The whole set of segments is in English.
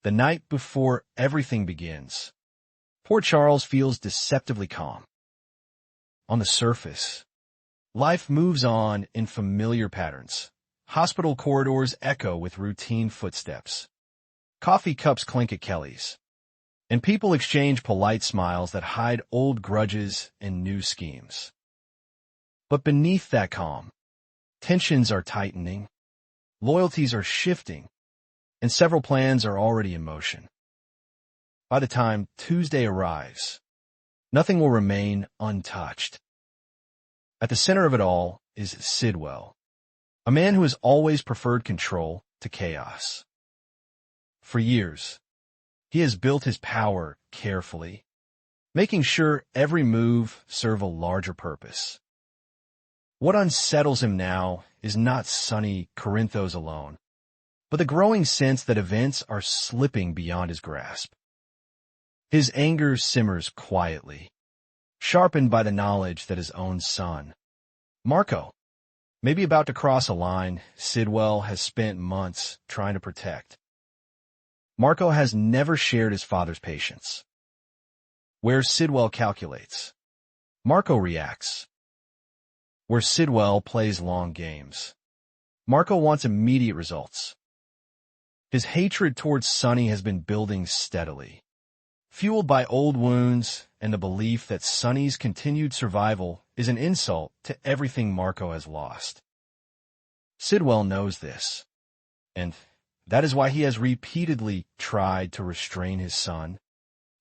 The night before everything begins, poor Charles feels deceptively calm. On the surface, life moves on in familiar patterns. Hospital corridors echo with routine footsteps. Coffee cups clink at Kelly's, and people exchange polite smiles that hide old grudges and new schemes. But beneath that calm, tensions are tightening, loyalties are shifting, and several plans are already in motion. By the time Tuesday arrives, nothing will remain untouched. At the center of it all is Sidwell, a man who has always preferred control to chaos. For years, he has built his power carefully, making sure every move serves a larger purpose. What unsettles him now is not Sonny Corinthos alone, but the growing sense that events are slipping beyond his grasp. His anger simmers quietly, sharpened by the knowledge that his own son, Marco, may be about to cross a line Sidwell has spent months trying to protect. Marco has never shared his father's patience. Where Sidwell calculates, Marco reacts. Where Sidwell plays long games, Marco wants immediate results. His hatred towards Sonny has been building steadily, fueled by old wounds and the belief that Sonny's continued survival is an insult to everything Marco has lost. Sidwell knows this, and that is why he has repeatedly tried to restrain his son,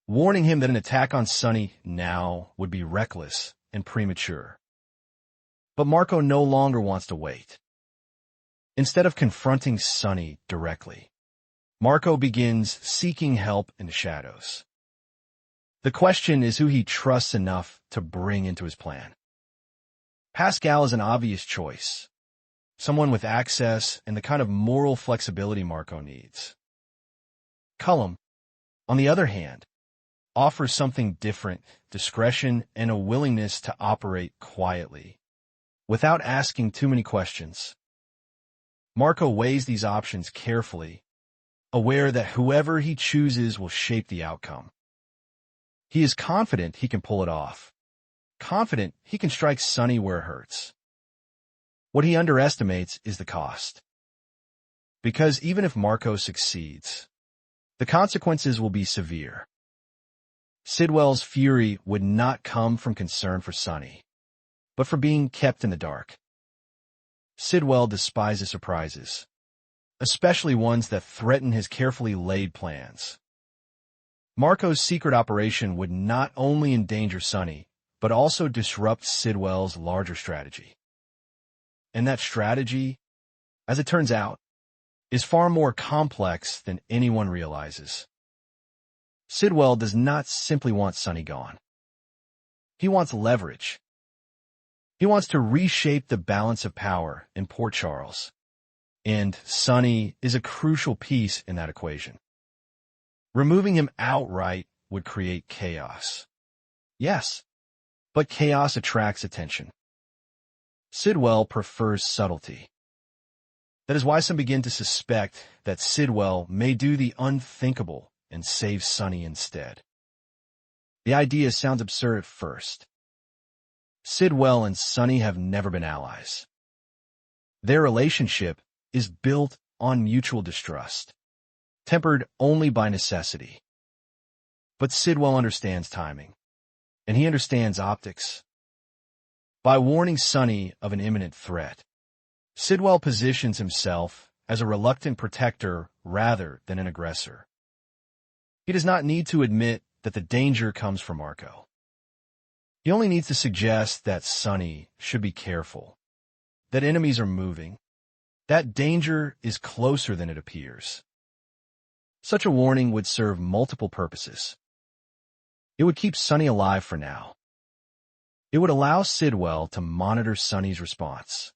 warning him that an attack on Sonny now would be reckless and premature. But Marco no longer wants to wait. Instead of confronting Sonny directly, Marco begins seeking help in the shadows. The question is who he trusts enough to bring into his plan. Pascal is an obvious choice, someone with access and the kind of moral flexibility Marco needs. Cullum, on the other hand, offers something different, discretion and a willingness to operate quietly, without asking too many questions. Marco weighs these options carefully, aware that whoever he chooses will shape the outcome. He is confident he can pull it off, confident he can strike Sonny where it hurts. What he underestimates is the cost. Because even if Marco succeeds, the consequences will be severe. Sidwell's fury would not come from concern for Sonny, but for being kept in the dark. Sidwell despises surprises, especially ones that threaten his carefully laid plans. Marco's secret operation would not only endanger Sonny, but also disrupt Sidwell's larger strategy. And that strategy, as it turns out, is far more complex than anyone realizes. Sidwell does not simply want Sonny gone. He wants leverage. He wants to reshape the balance of power in Port Charles, and Sonny is a crucial piece in that equation. Removing him outright would create chaos. Yes, but chaos attracts attention. Sidwell prefers subtlety. That is why some begin to suspect that Sidwell may do the unthinkable and save Sonny instead. The idea sounds absurd at first. Sidwell and Sonny have never been allies. Their relationship is built on mutual distrust, tempered only by necessity. But Sidwell understands timing, and he understands optics. By warning Sonny of an imminent threat, Sidwell positions himself as a reluctant protector rather than an aggressor. He does not need to admit that the danger comes from Marco. He only needs to suggest that Sonny should be careful, that enemies are moving, that danger is closer than it appears. Such a warning would serve multiple purposes. It would keep Sonny alive for now. It would allow Sidwell to monitor Sonny's response.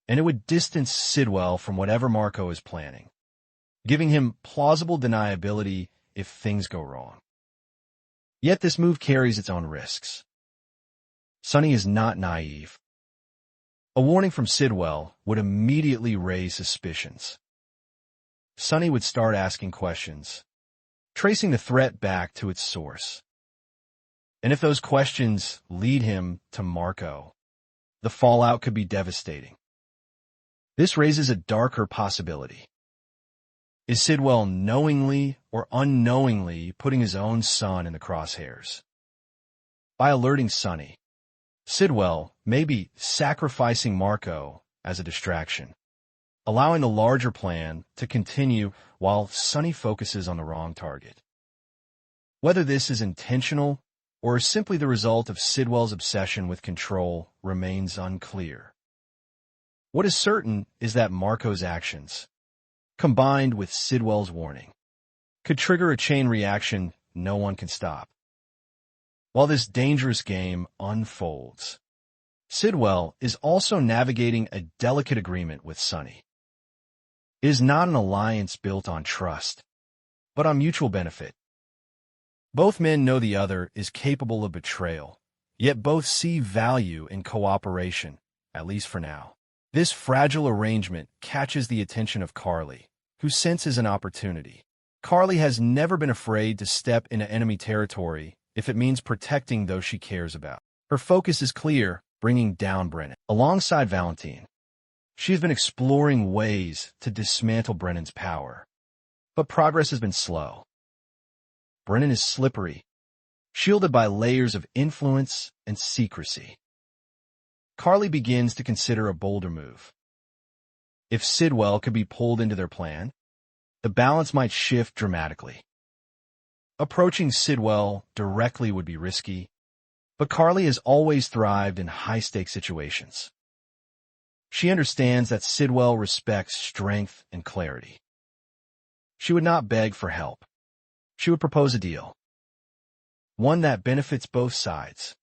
And it would distance Sidwell from whatever Marco is planning, giving him plausible deniability if things go wrong. Yet this move carries its own risks. Sonny is not naive. A warning from Sidwell would immediately raise suspicions. Sonny would start asking questions, tracing the threat back to its source. And if those questions lead him to Marco, the fallout could be devastating. This raises a darker possibility. Is Sidwell knowingly or unknowingly putting his own son in the crosshairs? By alerting Sonny, Sidwell may be sacrificing Marco as a distraction, allowing the larger plan to continue while Sonny focuses on the wrong target. Whether this is intentional or simply the result of Sidwell's obsession with control remains unclear. What is certain is that Marco's actions, combined with Sidwell's warning, could trigger a chain reaction no one can stop. While this dangerous game unfolds, Sidwell is also navigating a delicate agreement with Sonny. It is not an alliance built on trust, but on mutual benefit. Both men know the other is capable of betrayal, yet both see value in cooperation, at least for now. This fragile arrangement catches the attention of Carly, who senses an opportunity. Carly has never been afraid to step into enemy territory if it means protecting those she cares about. Her focus is clear, bringing down Brennan. Alongside Valentine, she has been exploring ways to dismantle Brennan's power, but progress has been slow. Brennan is slippery, shielded by layers of influence and secrecy. Carly begins to consider a bolder move. If Sidwell could be pulled into their plan, the balance might shift dramatically. Approaching Sidwell directly would be risky, but Carly has always thrived in high-stakes situations. She understands that Sidwell respects strength and clarity. She would not beg for help. She would propose a deal, one that benefits both sides.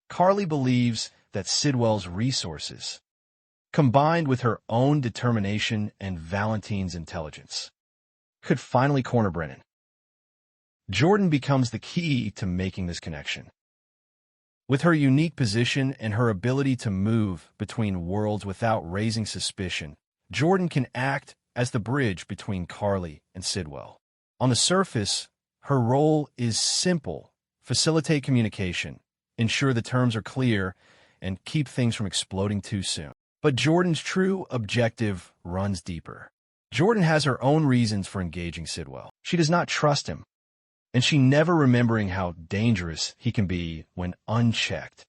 Carly believes that Sidwell's resources, combined with her own determination and Valentine's intelligence, could finally corner Brennan. Jordan becomes the key to making this connection. With her unique position and her ability to move between worlds without raising suspicion, Jordan can act as the bridge between Carly and Sidwell. On the surface, her role is simple: facilitate communication, ensure the terms are clear, and keep things from exploding too soon. But Jordan's true objective runs deeper. Jordan has her own reasons for engaging Sidwell. She does not trust him, and she never remembering how dangerous he can be when unchecked.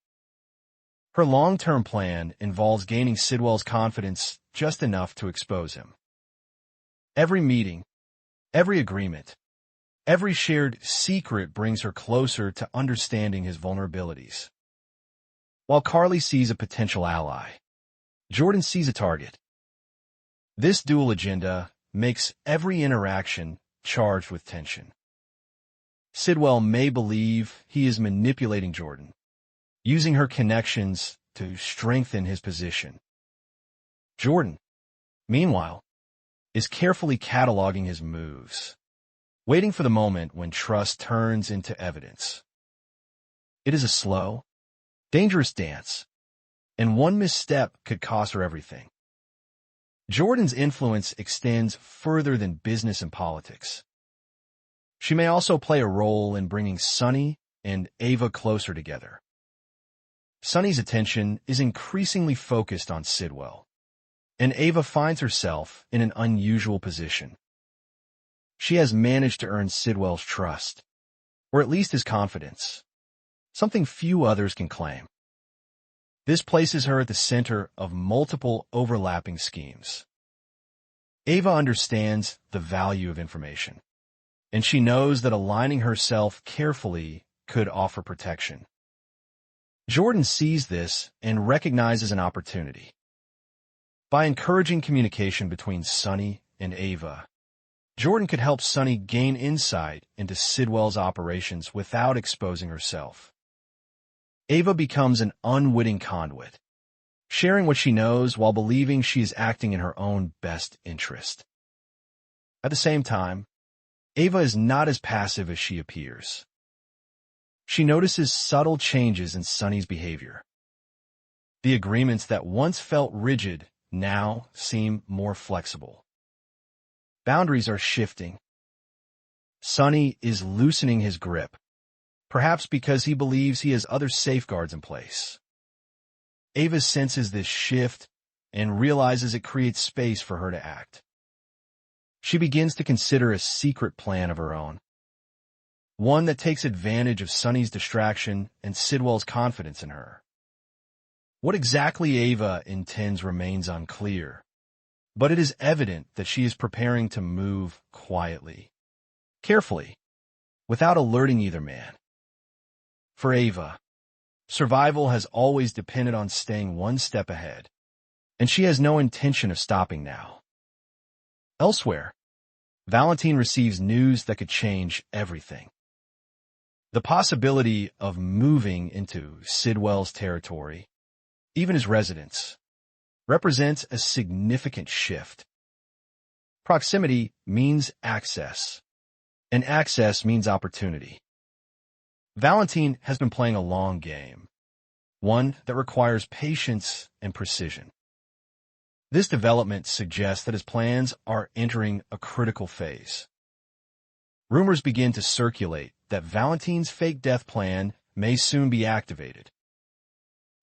Her long-term plan involves gaining Sidwell's confidence just enough to expose him. Every meeting, every agreement, every shared secret brings her closer to understanding his vulnerabilities. While Carly sees a potential ally, Jordan sees a target. This dual agenda makes every interaction charged with tension. Sidwell may believe he is manipulating Jordan, using her connections to strengthen his position. Jordan, meanwhile, is carefully cataloging his moves, waiting for the moment when trust turns into evidence. It is a slow, dangerous dance, and one misstep could cost her everything. Jordan's influence extends further than business and politics. She may also play a role in bringing Sonny and Ava closer together. Sonny's attention is increasingly focused on Sidwell, and Ava finds herself in an unusual position. She has managed to earn Sidwell's trust, or at least his confidence, something few others can claim. This places her at the center of multiple overlapping schemes. Ava understands the value of information, and she knows that aligning herself carefully could offer protection. Jordan sees this and recognizes an opportunity. By encouraging communication between Sonny and Ava, Jordan could help Sonny gain insight into Sidwell's operations without exposing herself. Ava becomes an unwitting conduit, sharing what she knows while believing she is acting in her own best interest. At the same time, Ava is not as passive as she appears. She notices subtle changes in Sonny's behavior. The agreements that once felt rigid now seem more flexible. Boundaries are shifting. Sonny is loosening his grip, perhaps because he believes he has other safeguards in place. Ava senses this shift and realizes it creates space for her to act. She begins to consider a secret plan of her own, one that takes advantage of Sonny's distraction and Sidwell's confidence in her. What exactly Ava intends remains unclear, but it is evident that she is preparing to move quietly, carefully, without alerting either man. For Ava, survival has always depended on staying one step ahead, and she has no intention of stopping now. Elsewhere, Valentine receives news that could change everything. The possibility of moving into Sidwell's territory, even his residence, represents a significant shift. Proximity means access, and access means opportunity. Valentine has been playing a long game, one that requires patience and precision. This development suggests that his plans are entering a critical phase. Rumors begin to circulate that Valentine's fake death plan may soon be activated.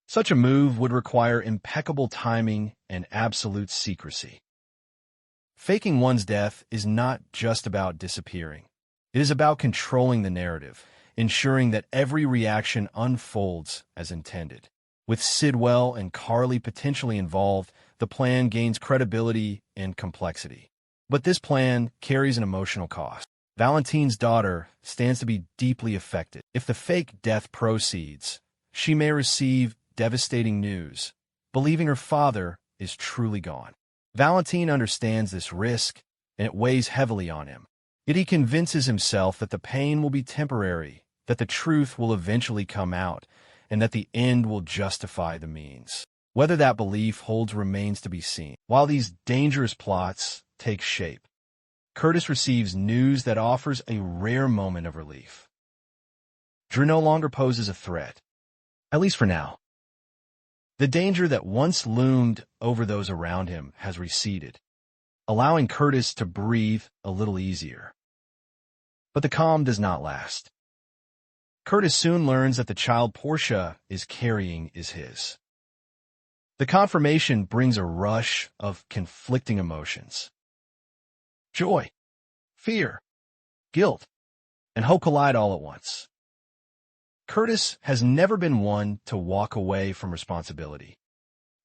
Such a move would require impeccable timing and absolute secrecy. Faking one's death is not just about disappearing. It is about controlling the narrative, ensuring that every reaction unfolds as intended. With Sidwell and Carly potentially involved, the plan gains credibility and complexity. But this plan carries an emotional cost. Valentine's daughter stands to be deeply affected. If the fake death proceeds, she may receive devastating news, believing her father is truly gone. Valentine understands this risk, and it weighs heavily on him. Yet he convinces himself that the pain will be temporary, that the truth will eventually come out, and that the end will justify the means. Whether that belief holds remains to be seen. While these dangerous plots take shape, Curtis receives news that offers a rare moment of relief. Drew no longer poses a threat, at least for now. The danger that once loomed over those around him has receded, allowing Curtis to breathe a little easier. But the calm does not last. Curtis soon learns that the child Portia is carrying is his. The confirmation brings a rush of conflicting emotions. Joy, fear, guilt, and hope collide all at once. Curtis has never been one to walk away from responsibility,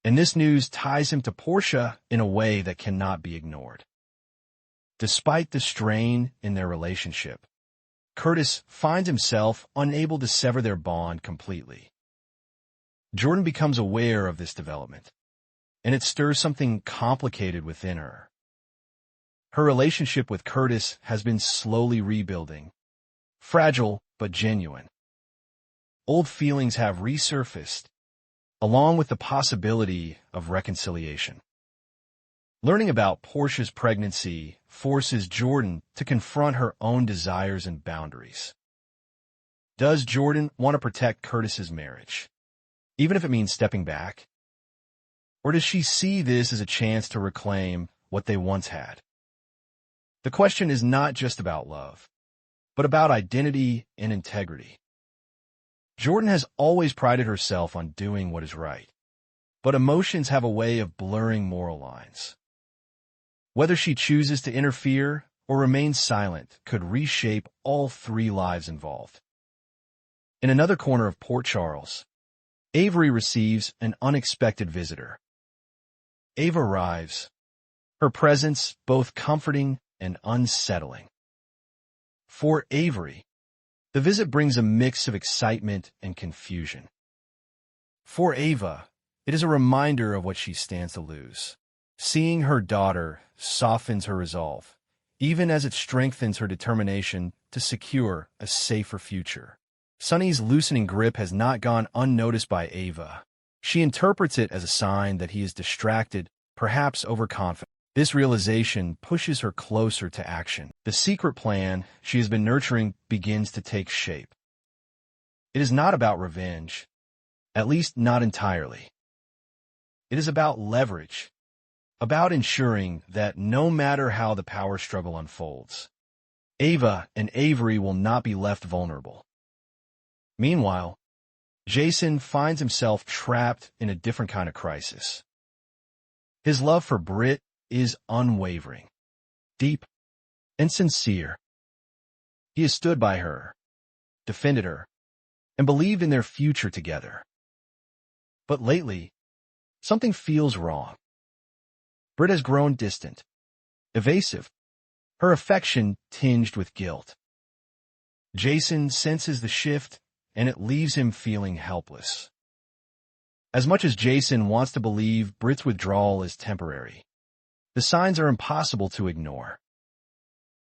and this news ties him to Portia in a way that cannot be ignored. Despite the strain in their relationship, Curtis finds himself unable to sever their bond completely. Jordan becomes aware of this development, and it stirs something complicated within her. Her relationship with Curtis has been slowly rebuilding, fragile but genuine. Old feelings have resurfaced, along with the possibility of reconciliation. Learning about Portia's pregnancy forces Jordan to confront her own desires and boundaries. Does Jordan want to protect Curtis's marriage, even if it means stepping back? Or does she see this as a chance to reclaim what they once had? The question is not just about love, but about identity and integrity. Jordan has always prided herself on doing what is right, but emotions have a way of blurring moral lines. Whether she chooses to interfere or remain silent could reshape all three lives involved. In another corner of Port Charles, Avery receives an unexpected visitor. Ava arrives, her presence both comforting and unsettling. For Avery, the visit brings a mix of excitement and confusion. For Ava, it is a reminder of what she stands to lose. Seeing her daughter softens her resolve, even as it strengthens her determination to secure a safer future. Sonny's loosening grip has not gone unnoticed by Ava. She interprets it as a sign that he is distracted, perhaps overconfident. This realization pushes her closer to action. The secret plan she has been nurturing begins to take shape. It is not about revenge, at least not entirely. It is about leverage, about ensuring that no matter how the power struggle unfolds, Ava and Avery will not be left vulnerable. Meanwhile, Jason finds himself trapped in a different kind of crisis. His love for Britt is unwavering, deep, and sincere. He has stood by her, defended her, and believed in their future together. But lately, something feels wrong. Britt has grown distant, evasive, her affection tinged with guilt. Jason senses the shift, and it leaves him feeling helpless. As much as Jason wants to believe Britt's withdrawal is temporary, the signs are impossible to ignore.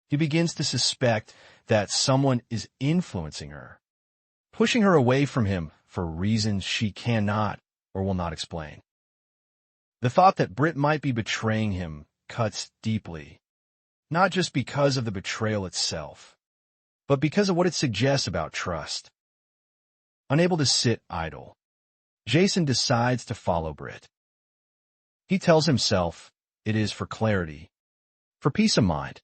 He begins to suspect that someone is influencing her, pushing her away from him for reasons she cannot or will not explain. The thought that Britt might be betraying him cuts deeply, not just because of the betrayal itself, but because of what it suggests about trust. Unable to sit idle, Jason decides to follow Britt. He tells himself it is for clarity, for peace of mind.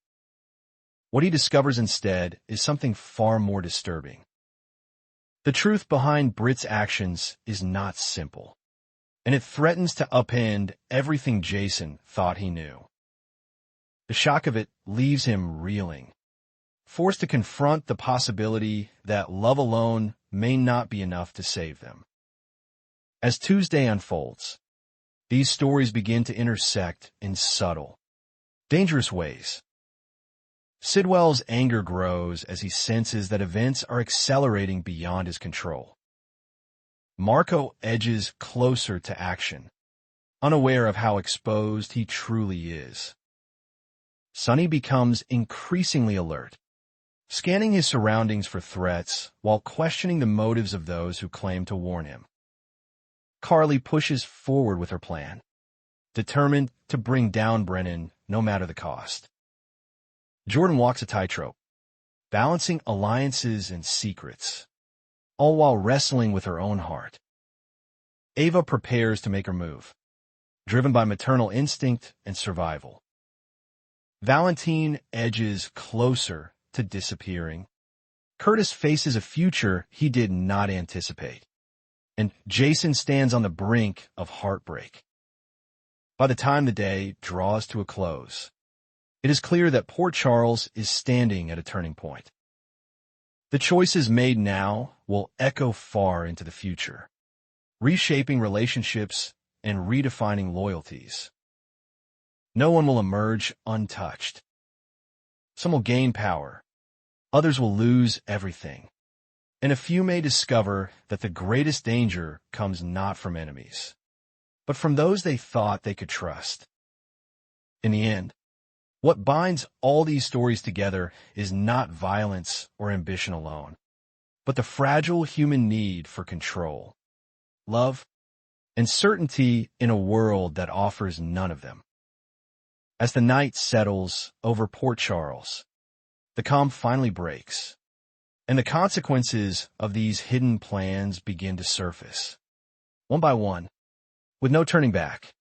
What he discovers instead is something far more disturbing. The truth behind Britt's actions is not simple, and it threatens to upend everything Jason thought he knew. The shock of it leaves him reeling, forced to confront the possibility that love alone may not be enough to save them. As Tuesday unfolds, these stories begin to intersect in subtle, dangerous ways. Sidwell's anger grows as he senses that events are accelerating beyond his control. Marco edges closer to action, unaware of how exposed he truly is. Sonny becomes increasingly alert, scanning his surroundings for threats while questioning the motives of those who claim to warn him. Carly pushes forward with her plan, determined to bring down Brennan no matter the cost. Jordan walks a tightrope, balancing alliances and secrets, all while wrestling with her own heart. Ava prepares to make her move, driven by maternal instinct and survival. Valentine edges closer to disappearing. Curtis faces a future he did not anticipate, and Jason stands on the brink of heartbreak. By the time the day draws to a close, it is clear that Port Charles is standing at a turning point. The choices made now will echo far into the future, reshaping relationships and redefining loyalties. No one will emerge untouched. Some will gain power, others will lose everything, and a few may discover that the greatest danger comes not from enemies, but from those they thought they could trust. In the end, what binds all these stories together is not violence or ambition alone, but the fragile human need for control, love, and certainty in a world that offers none of them. As the night settles over Port Charles, the calm finally breaks, and the consequences of these hidden plans begin to surface, one by one, with no turning back.